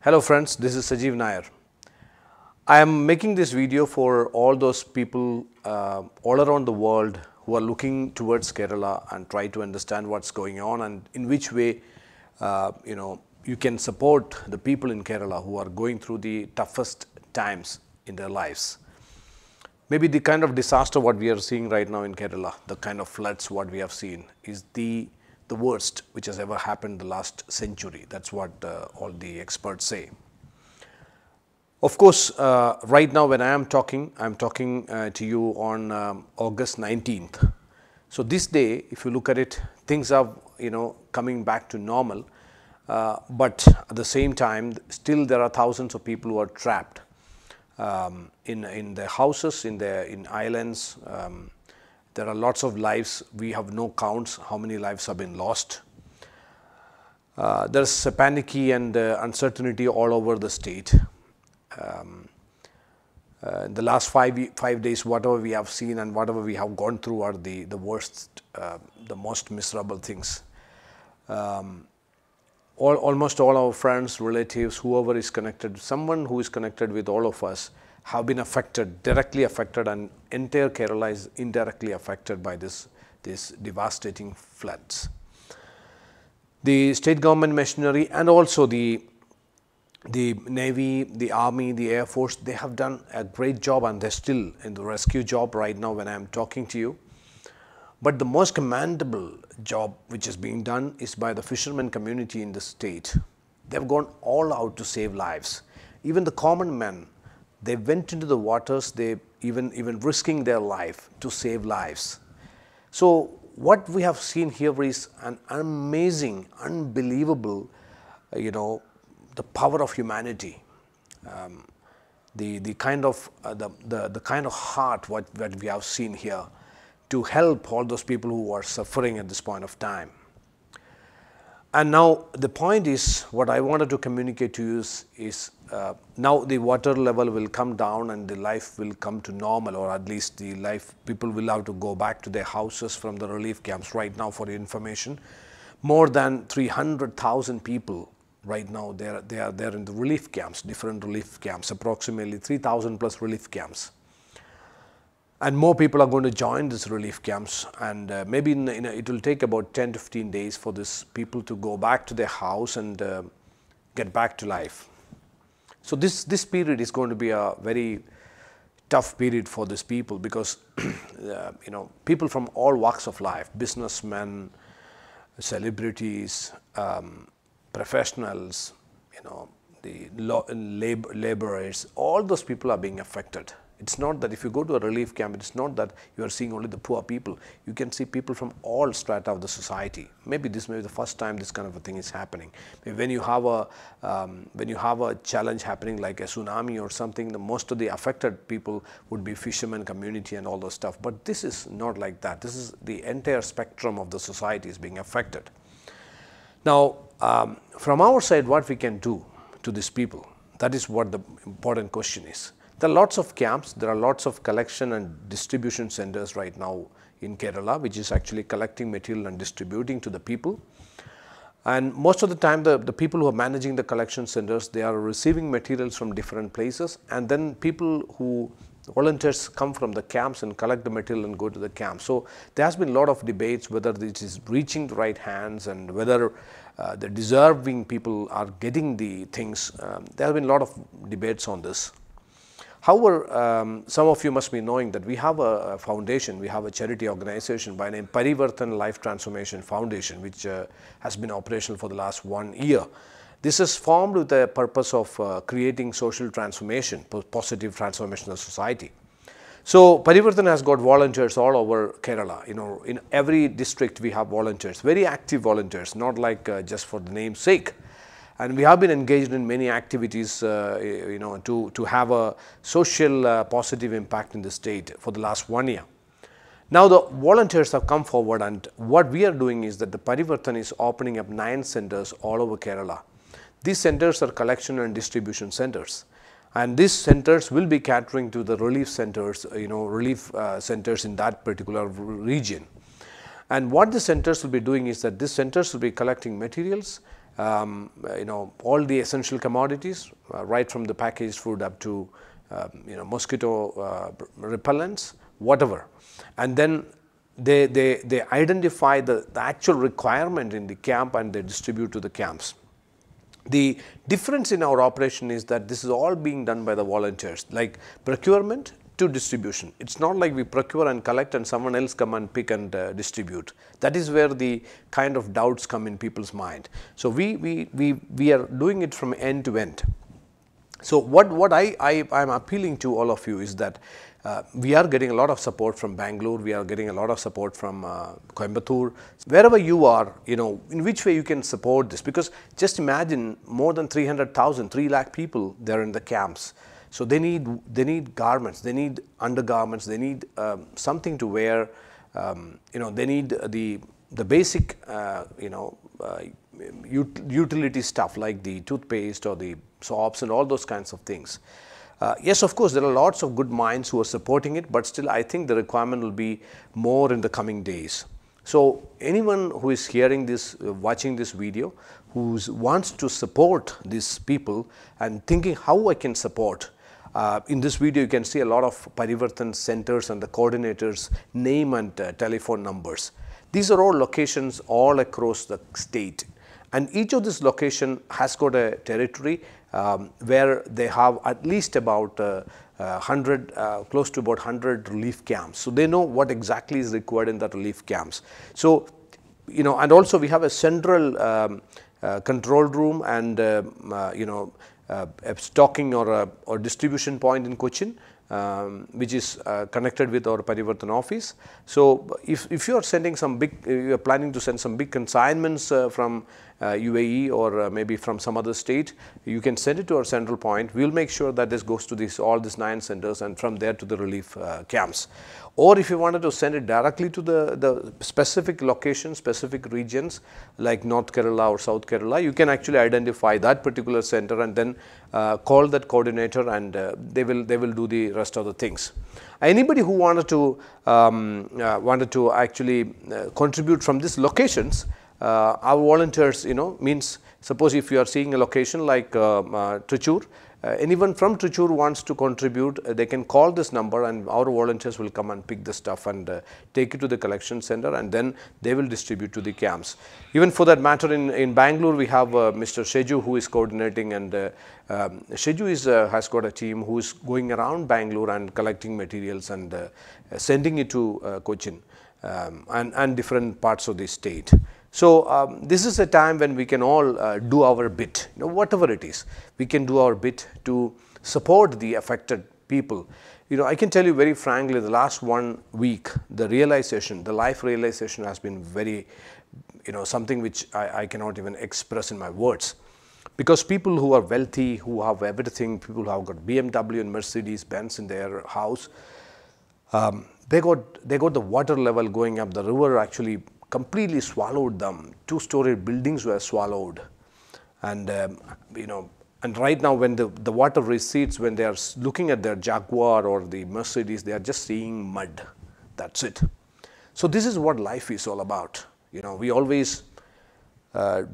Hello friends, this is Sajeev Nair. I am making this video for all those people all around the world who are looking towards Kerala and try to understand what's going on and in which way you can support the people in Kerala who are going through the toughest times in their lives. Maybe the kind of disaster what we are seeing right now in Kerala, the kind of floods what we have seen is the worst which has ever happened the last century. That's what all the experts say. Of course, right now when I'm talking to you on August 19th. So this day, if you look at it, things are coming back to normal, but at the same time, still there are thousands of people who are trapped in their houses, in islands. There are lots of lives. We have no counts how many lives have been lost. There's a panicky and uncertainty all over the state. The last five days, whatever we have seen and whatever we have gone through are the worst, the most miserable things. Almost all our friends, relatives, whoever is connected, someone who is connected with all of us have been affected, directly affected, and entire Kerala is indirectly affected by this devastating floods. The state government machinery and also the Navy, the Army, the Air Force, they have done a great job and they're still in the rescue job right now when I'm talking to you. But the most commendable job which is being done is by the fishermen community in the state. They've gone all out to save lives. Even the common men, they went into the waters, they even risking their life to save lives. So what we have seen here is an amazing, unbelievable, the power of humanity, the kind of heart what we have seen here to help all those people who are suffering at this point of time. And now the point is, what I wanted to communicate to you is now the water level will come down and the life will come to normal, or at least the life, people will have to go back to their houses from the relief camps. Right now, for your information, more than 300,000 people right now, they are there in the relief camps, different relief camps, approximately 3,000 plus relief camps. And more people are going to join these relief camps, and maybe it will take about 10 to 15 days for these people to go back to their house and get back to life. So this period is going to be a very tough period for these people because people from all walks of life, businessmen, celebrities, professionals, the laborers, all those people are being affected. It's not that if you go to a relief camp, it's not that you are seeing only the poor people. You can see people from all strata of the society. Maybe this may be the first time this kind of a thing is happening. Maybe when you have a challenge happening like a tsunami or something, most of the affected people would be fishermen community and all those stuff. But this is not like that. This is the entire spectrum of the society is being affected. Now, from our side, what we can do to these people, that is what the important question is. There are lots of camps, there are lots of collection and distribution centers right now in Kerala, which is actually collecting material and distributing to the people. And most of the time, the people who are managing the collection centers, they are receiving materials from different places, and then volunteers come from the camps and collect the material and go to the camp. So there has been a lot of debates whether this is reaching the right hands and whether the deserving people are getting the things. There have been a lot of debates on this. However, some of you must be knowing that we have a foundation, we have a charity organization by name Parivarthan Life Transformation Foundation, which has been operational for the last 1 year. This is formed with the purpose of creating social transformation, positive transformation of society. So Parivarthan has got volunteers all over Kerala. In every district we have volunteers, very active volunteers, not like just for the name's sake. And we have been engaged in many activities, to have a social positive impact in the state for the last 1 year. Now the volunteers have come forward, and what we are doing is that the Parivarthan is opening up 9 centers all over Kerala. These centers are collection and distribution centers, and these centers will be catering to the relief centers, centers in that particular region. And what the centers will be doing is that these centers will be collecting materials, all the essential commodities, right from the packaged food up to mosquito repellents, whatever. And then they identify the actual requirement in the camp and they distribute to the camps. The difference in our operation is that this is all being done by the volunteers, like procurement to distribution. It's not like we procure and collect and someone else come and pick and distribute. That is where the kind of doubts come in people's mind. So we are doing it from end to end. So what I'm appealing to all of you is that we are getting a lot of support from Bangalore, we are getting a lot of support from Coimbatore. Wherever you are, in which way you can support this, because just imagine more than 300,000, 3 lakh people there in the camps. So they need garments, they need undergarments, they need something to wear, they need the basic, utility stuff like the toothpaste or the soaps and all those kinds of things. Yes, of course, there are lots of good minds who are supporting it, but still I think the requirement will be more in the coming days. So anyone who is hearing this, watching this video, who wants to support these people and thinking how I can support, in this video you can see a lot of Parivarthan centers and the coordinators' name and telephone numbers. These are all locations all across the state, and each of this location has got a territory where they have at least about close to about 100 relief camps. So they know what exactly is required in that relief camps. So, and also we have a central control room and a stocking or distribution point in Cochin, which is connected with our Parivarthan office. So if you are sending some big, you are planning to send some big consignments from UAE or maybe from some other state, you can send it to our central point. We will make sure that this goes to all these 9 centers and from there to the relief camps. Or if you wanted to send it directly to the specific locations, specific regions like North Kerala or South Kerala, you can actually identify that particular center and then call that coordinator, and they will do the rest of the things. Anybody who wanted to actually contribute from these locations, our volunteers, means suppose if you are seeing a location like Trichur, anyone from Trichur wants to contribute, they can call this number and our volunteers will come and pick the stuff and take it to the collection center, and then they will distribute to the camps. Even for that matter, in Bangalore we have Mr. Shijil who is coordinating, and Shijil has got a team who is going around Bangalore and collecting materials and sending it to Cochin and different parts of the state. So this is a time when we can all do our bit, whatever it is, we can do our bit to support the affected people. I can tell you very frankly, the last 1 week, the life realization has been very, something which I cannot even express in my words. Because people who are wealthy, who have everything, people who have got BMW and Mercedes Benz in their house, they got the water level going up. The river actually completely swallowed them. 2-story buildings were swallowed, and and right now when the water recedes, when they are looking at their Jaguar or the Mercedes, they are just seeing mud. That's it. So this is what life is all about. We always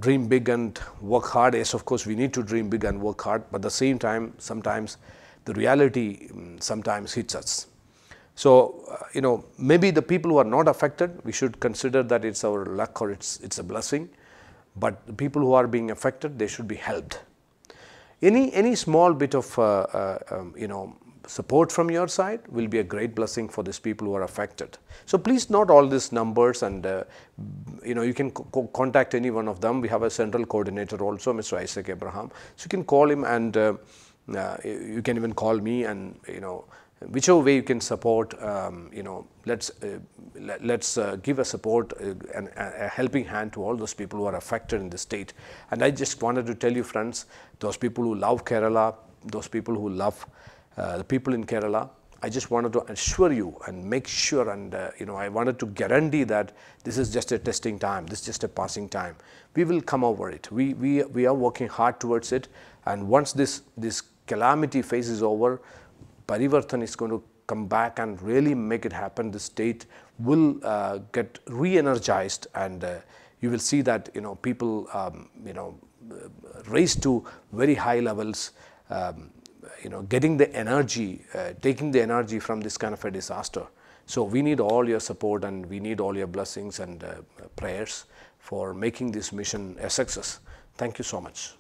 dream big and work hard. Yes, of course we need to dream big and work hard, but at the same time sometimes the reality sometimes hits us. So, maybe the people who are not affected, we should consider that it's our luck or it's a blessing. But the people who are being affected, they should be helped. Any small bit of, support from your side will be a great blessing for these people who are affected. So please note all these numbers, and, you can contact any one of them. We have a central coordinator also, Mr. Isaac Abraham. So you can call him, and you can even call me, and, whichever way you can support, let's give a support and a helping hand to all those people who are affected in the state. And I just wanted to tell you, friends, those people who love Kerala, those people who love the people in Kerala, I just wanted to assure you and make sure, and I wanted to guarantee that this is just a testing time, this is just a passing time. We will come over it. We are working hard towards it, and once this calamity phase is over, Parivarthan is going to come back and really make it happen. The state will get re-energized, and you will see that people raised to very high levels, getting the energy, taking the energy from this kind of a disaster. So we need all your support, and we need all your blessings and prayers for making this mission a success. Thank you so much.